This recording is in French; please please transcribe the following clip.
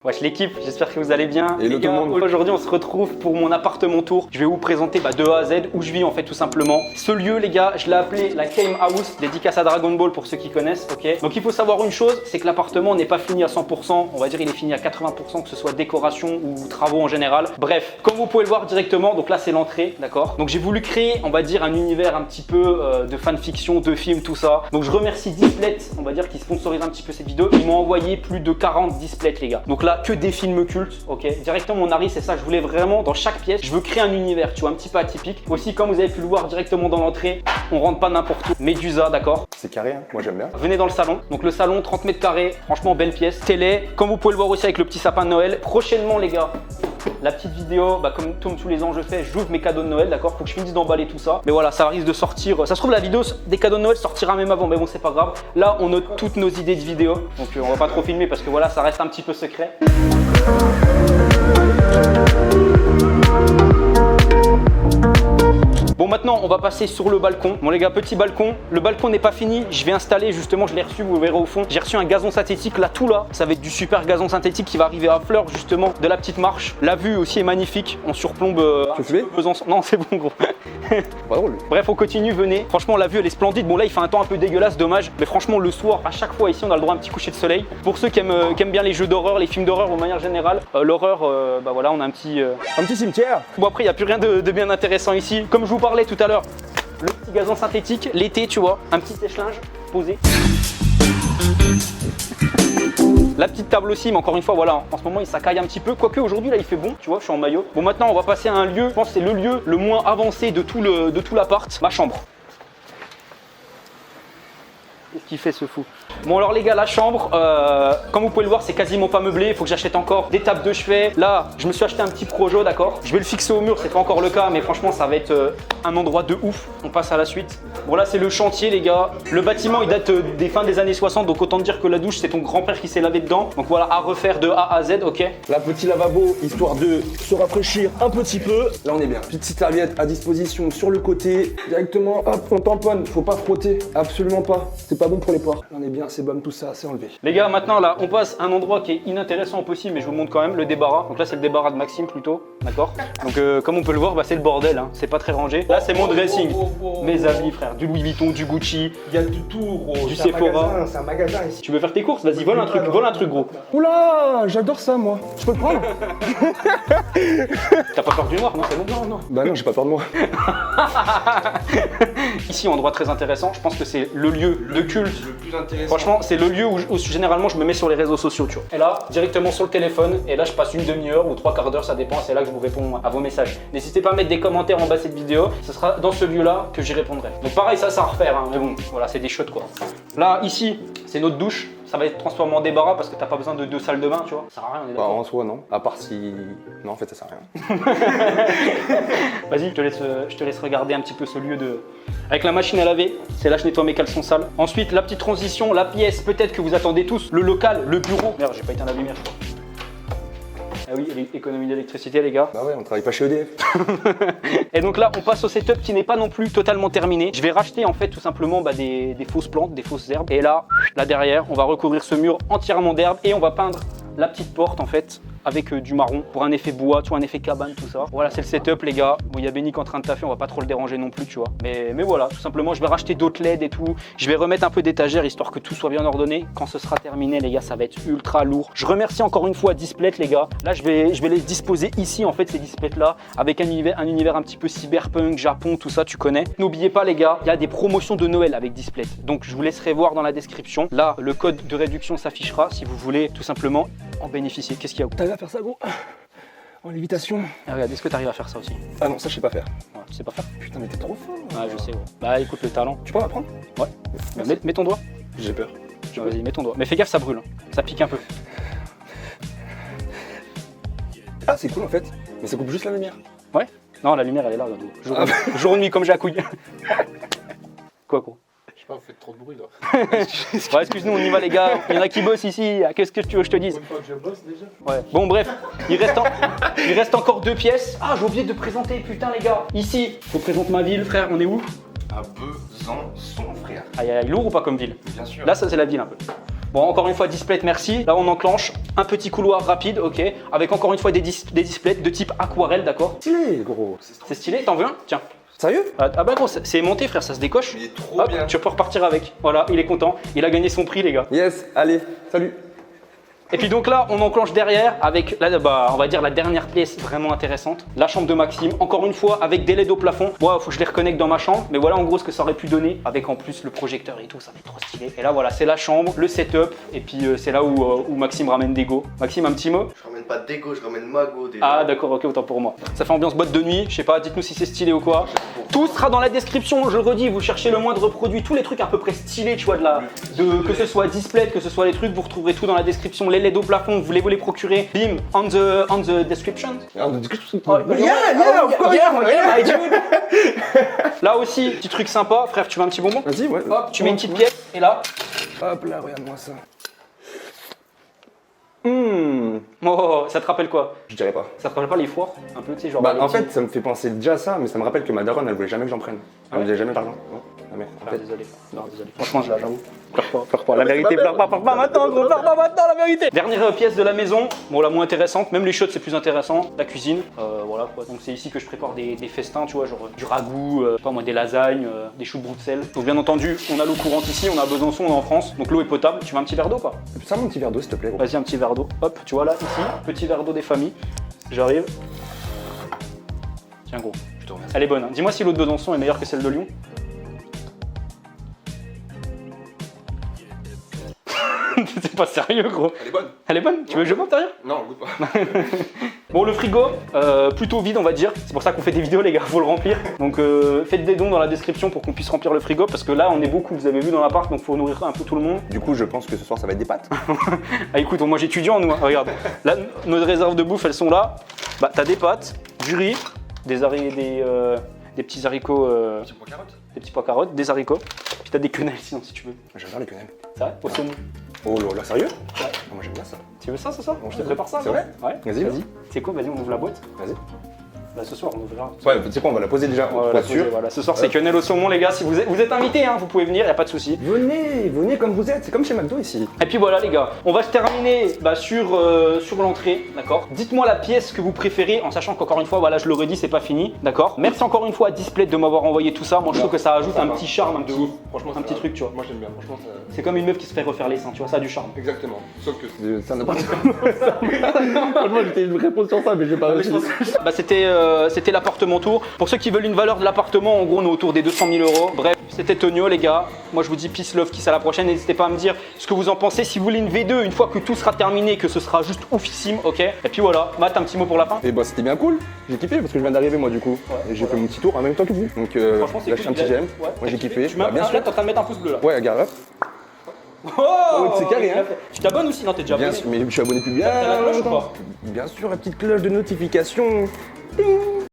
Wesh l'équipe, j'espère que vous allez bien. Hello tout le monde. Aujourd'hui on se retrouve pour mon appartement tour. Je vais vous présenter de A à Z où je vis en fait tout simplement. Ce lieu les gars, je l'ai appelé la Game House, dédicace à Dragon Ball pour ceux qui connaissent, ok. Donc il faut savoir une chose, c'est que l'appartement n'est pas fini à 100%, on va dire il est fini à 80%, que ce soit décoration ou travaux en général. Bref, comme vous pouvez le voir directement, donc là c'est l'entrée, d'accord. Donc j'ai voulu créer, on va dire un univers un petit peu de fanfiction, de films, tout ça. Donc je remercie Displet, on va dire qui sponsorise un petit peu cette vidéo. Ils m'ont envoyé plus de 40 Displet les gars. Donc là que des films cultes, ok. Directement mon Harry, c'est ça, je voulais vraiment dans chaque pièce, je veux créer un univers, tu vois, un petit peu atypique. Aussi comme vous avez pu le voir directement dans l'entrée, on rentre pas n'importe où. Médusa, d'accord. C'est carré, hein. Moi j'aime bien. Venez dans le salon. Donc le salon, 30 mètres carrés, franchement belle pièce. Télé, comme vous pouvez le voir aussi avec le petit sapin de Noël. Prochainement les gars, la petite vidéo, comme tous les ans je fais, j'ouvre mes cadeaux de Noël, d'accord. Faut que je finisse d'emballer tout ça. Mais voilà, ça risque de sortir. Ça se trouve la vidéo des cadeaux de Noël sortira même avant, mais bon c'est pas grave. Là on note toutes nos idées de vidéos. Donc on va pas trop filmer parce que voilà, ça reste un petit peu secret. Bon maintenant on va passer sur le balcon. Bon les gars, petit balcon. Le balcon n'est pas fini. Je vais installer justement, je l'ai reçu, vous verrez au fond. J'ai reçu un gazon synthétique là, tout là. Ça va être du super gazon synthétique qui va arriver à fleur justement de la petite marche. La vue aussi est magnifique. On surplombe Tu veux fumer Besançon. Non c'est bon gros. Pas drôle. Bref on continue, venez. Franchement la vue elle est splendide. Bon là il fait un temps un peu dégueulasse, dommage. Mais franchement le soir, à chaque fois ici on a le droit à un petit coucher de soleil. Pour ceux qui aiment bien les jeux d'horreur, les films d'horreur de manière générale. L'horreur, bah voilà on a un petit cimetière. Bon après il n'y a plus rien de bien intéressant ici. Comme je vous parlais tout à l'heure, le petit gazon synthétique, l'été tu vois, un petit sèche-linge posé. La petite table aussi, mais encore une fois voilà, en ce moment il s'accaille un petit peu. Quoique aujourd'hui là il fait bon, tu vois, je suis en maillot. Bon maintenant on va passer à un lieu, je pense que c'est le lieu le moins avancé de tout l'appart, ma chambre. Qu'est-ce qu'il fait ce fou? Bon alors les gars, la chambre, comme vous pouvez le voir, c'est quasiment pas meublé. Il faut que j'achète encore des tables de chevet. Là, je me suis acheté un petit projo, d'accord. Je vais le fixer au mur, c'est pas encore le cas, mais franchement, ça va être un endroit de ouf. On passe à la suite. Bon là, c'est le chantier, les gars. Le bâtiment, il date des fins des années 60, donc autant dire que la douche, c'est ton grand-père qui s'est lavé dedans. Donc voilà, à refaire de A à Z, ok. Là, petit lavabo, histoire de se rafraîchir un petit peu. Là, on est bien. Petite serviette à disposition sur le côté. Directement, hop, on tamponne. Faut pas frotter, absolument pas. C'est pas bon pour les pores. Là, on est bien, c'est bon, tout ça, c'est enlevé. Les gars, maintenant là, on passe à un endroit qui est inintéressant possible, mais je vous montre quand même le débarras. Donc là, c'est le débarras de Maxime plutôt, d'accord. Donc comme on peut le voir, bah, c'est le bordel, hein. C'est pas très rangé. Là, c'est mon dressing, mes habits, frère, du Louis Vuitton, du Gucci. Il y a du tout, gros. Du Sephora. C'est un magasin ici. Tu veux faire tes courses? Vas-y, vole un truc gros. Oula, j'adore ça, moi. Je peux le prendre? T'as pas peur du noir, non? C'est bon? Non. Bah non, j'ai pas peur de moi. Ici, endroit très intéressant. Je pense que c'est le lieu de culte. Le plus intéressant. Franchement, c'est le lieu où généralement je me mets sur les réseaux sociaux, tu vois. Et là, directement sur le téléphone, et là je passe une demi-heure ou 3/4 d'heure, ça dépend, c'est là que je vous réponds à vos messages. N'hésitez pas à mettre des commentaires en bas de cette vidéo, ce sera dans ce lieu-là que j'y répondrai. Donc pareil, ça à refaire, hein. Mais bon, voilà, c'est des shots quoi. Là, ici, c'est notre douche, ça va être transformé en débarras parce que t'as pas besoin de deux salles de bain, tu vois. Ça sert à rien, on est Bah, d'accord. en soi, non. À part si. Non, en fait, ça sert à rien. Vas-y, je te laisse regarder un petit peu ce lieu de... Avec la machine à laver, c'est là que je nettoie mes caleçons sales. Ensuite, la petite transition, la pièce, peut-être que vous attendez tous, le local, le bureau. Merde, j'ai pas éteint la lumière, je crois. Ah oui, économie d'électricité, les gars. Bah ouais, on travaille pas chez EDF. Et donc là, on passe au setup qui n'est pas non plus totalement terminé. Je vais racheter en fait tout simplement des fausses plantes, des fausses herbes. Et là derrière, on va recouvrir ce mur entièrement d'herbes et on va peindre la petite porte en fait avec du marron pour un effet bois, tu vois, un effet cabane, tout ça. Voilà, c'est le setup, les gars. Bon, il y a Benny qui est en train de taffer, on va pas trop le déranger non plus, tu vois. Mais voilà, tout simplement, je vais racheter d'autres LED et tout. Je vais remettre un peu d'étagères histoire que tout soit bien ordonné. Quand ce sera terminé, les gars, ça va être ultra lourd. Je remercie encore une fois Displet, les gars. Là, je vais les disposer ici, en fait, ces displays là, avec un univers un petit peu cyberpunk, Japon, tout ça, tu connais. N'oubliez pas, les gars, il y a des promotions de Noël avec Displet. Donc, je vous laisserai voir dans la description. Là, le code de réduction s'affichera si vous voulez tout simplement en bénéficier. Qu'est-ce qu'il y a? T'arrives à faire ça, gros? En lévitation. Ah, regarde, est-ce que tu arrives à faire ça aussi? Ah non, ça, je sais pas faire. Ouais, tu sais pas faire? Putain, mais t'es trop fort. Ah, je sais, ouais. Bah, écoute, le talent. Tu peux m'apprendre? Ouais. Mets ton doigt. J'ai peur. Vas-y, mets ton doigt. Mais fais gaffe, ça brûle. Hein. Ça pique un peu. Ah, c'est cool en fait. Mais ça coupe juste la lumière. Ouais? Non, la lumière, elle est là. Jour et nuit, comme j'ai à couille. Quoi? Je sais pas, vous faites trop de bruit là. Ouais, excuse-nous, on y va les gars. Il y en a qui bossent ici. Qu'est-ce que tu veux que je te dise? Une fois que je bosse déjà. Ouais. Bon bref, il reste encore 2 pièces. Ah, j'ai oublié de présenter, putain les gars. Ici, je vous présente ma ville, frère. On est où? À Besançon, frère. Aïe aïe, lourd ou pas comme ville? Bien sûr. Là, ça c'est la ville un peu. Bon, encore une fois, display, merci. Là, on enclenche un petit couloir rapide, ok. Avec encore une fois des displays de type aquarelle, d'accord. Stylé, gros. C'est stylé, t'en veux un? Tiens. Sérieux? Ah bah gros, c'est aimanté frère, ça se décoche. Il est trop Hop, bien. tu peux repartir avec. Voilà, il est content. Il a gagné son prix, les gars. Yes, allez, salut. Et puis donc là, on enclenche derrière avec, on va dire la dernière pièce vraiment intéressante, la chambre de Maxime. Encore une fois, avec des LED au plafond. Moi, il faut que je les reconnecte dans ma chambre. Mais voilà en gros ce que ça aurait pu donner avec en plus le projecteur et tout. Ça va être trop stylé. Et là, voilà, c'est la chambre, le setup. Et puis c'est là où Maxime ramène des go. Maxime, un petit mot? Je ramène pas d'ego, je ramène Mago déjà. Ah d'accord, ok, autant pour moi. Ça fait ambiance boîte de nuit, je sais pas, dites-nous si c'est stylé ou quoi. Tout sera dans la description, je le redis, vous cherchez le moindre produit, tous les trucs à peu près stylés, tu vois, que ce soit display, que ce soit les trucs, vous retrouverez tout dans la description. Les LED au plafond, vous voulez vous les procurer, bim, on the description. Ah, Yeah, I do. Là aussi, petit truc sympa, frère, tu veux un petit bonbon? Vas-y, ouais. Hop, tu mets une petite pièce, et là, Hop là, regarde-moi ça. oh, ça te rappelle quoi? Je dirais pas. Ça te rappelle pas les foires? Un peu, tu sais, genre. Bah, les en petits- fait, ça me fait penser déjà à ça, mais ça me rappelle que ma daronne, elle voulait jamais que j'en prenne. Elle me disait jamais d'argent. Non, jamais. En Ah, fait, désolé. Non, désolé. Franchement, je l'ai, j'avoue. Pleure pas. La vérité, pleure pas maintenant, gros. Pleure pas maintenant, la vérité. Dernière pièce de la maison. Bon, la moins intéressante. Même les shots, c'est plus intéressant. La cuisine. Voilà, quoi. Donc, c'est ici que je prépare des festins, tu vois, genre du ragoût, je sais pas moi, des lasagnes, des choux de Bruxelles. Donc, bien entendu, on a l'eau courante ici, on a Besançon, on est en France. Donc, l'eau est potable. Tu veux un petit verre d'eau, pas? ça, mon petit verre d'eau, s'il te plaît, gros. Vas-y, un petit verre d'eau. Hop, tu vois là, ici, petit verre d'eau des familles. J'arrive. Tiens, gros. Je te remercie. Elle est bonne. Hein. Dis-moi si l'eau de Besançon est meilleure que celle de Lyon. C'est pas sérieux, gros. Elle est bonne. Elle est bonne? Tu veux que je monte derrière? Non, goûte pas. Bon, le frigo, plutôt vide, on va dire. C'est pour ça qu'on fait des vidéos, les gars, faut le remplir. Donc, faites des dons dans la description pour qu'on puisse remplir le frigo. Parce que là, on est beaucoup, vous avez vu dans l'appart, donc faut nourrir un peu tout le monde. Du coup, je pense que ce soir, ça va être des pâtes. Ah, écoute, moi j'étudiant, nous, hein. Regarde. Là, nos réserves de bouffe, elles sont là. Bah, t'as des pâtes, du riz, des petits haricots, Petit pois carotte. des petits pois carottes, des haricots. Puis t'as des quenelles, sinon, si tu veux. J'adore les quenelles. Ça, au saumon. Oh là, sérieux? Ah, moi, j'aime bien ça. Tu veux ça ce soir? Je te prépare ça. C'est vrai? Ouais. Vas-y. C'est quoi? Vas-y, on ouvre la boîte. Vas-y. Bah, ce soir, on ouvrira. Ouais, tu sais quoi, on va la poser déjà, pour Voilà, être sûr. voilà. Ce soir, c'est quenelle au saumon, les gars. Si vous êtes invités, hein, vous pouvez venir, y a pas de souci. Venez comme vous êtes, c'est comme chez McDo ici. Et puis voilà, les gars, on va se terminer sur l'entrée, d'accord? Dites-moi la pièce que vous préférez, en sachant qu'encore une fois, voilà, je le redis, c'est pas fini, d'accord? Merci encore une fois à Display de m'avoir envoyé tout ça. Moi, je trouve que ça ajoute un petit charme, un petit, Franchement, un petit truc, tu vois. Moi, j'aime bien. Franchement, ça. C'est comme une meuf qui se fait refaire les seins, tu vois, ça a du charme. Exactement. Sauf que. Ça n'a pas Franchement, j'étais une réponse sur ça, mais j'ai pas réussi. Bah, c'était l'appartement tour. Pour ceux qui veulent une valeur de l'appartement, en gros, on est autour des 200 000 €. Bref, c'était Tonio, les gars. Moi, je vous dis peace, love, kiss, à la prochaine. N'hésitez pas à me dire ce que vous en pensez. Si vous voulez une V2, une fois que tout sera terminé, que ce sera juste oufissime, ok? Et puis voilà, Matt, un petit mot pour la fin. Et bah, c'était bien cool. J'ai kiffé parce que je viens d'arriver, moi, du coup. Et j'ai fait mon petit tour en même temps que vous. Donc, Franchement, c'est lâchez cool, un petit Bilal. j'aime. Ouais, Moi, t'as j'ai kiffé. Tu mets Bah, bien là, sûr. t'es en train de mettre un pouce bleu là. Ouais, regarde, hop. Oh, c'est carré, hein. Tu t'abonnes aussi? Non, t'es déjà Bien abonné. sûr, mais je suis abonné depuis bien T'as la cloche ou longtemps. pas? Bien sûr, la petite cloche de notification. Ding.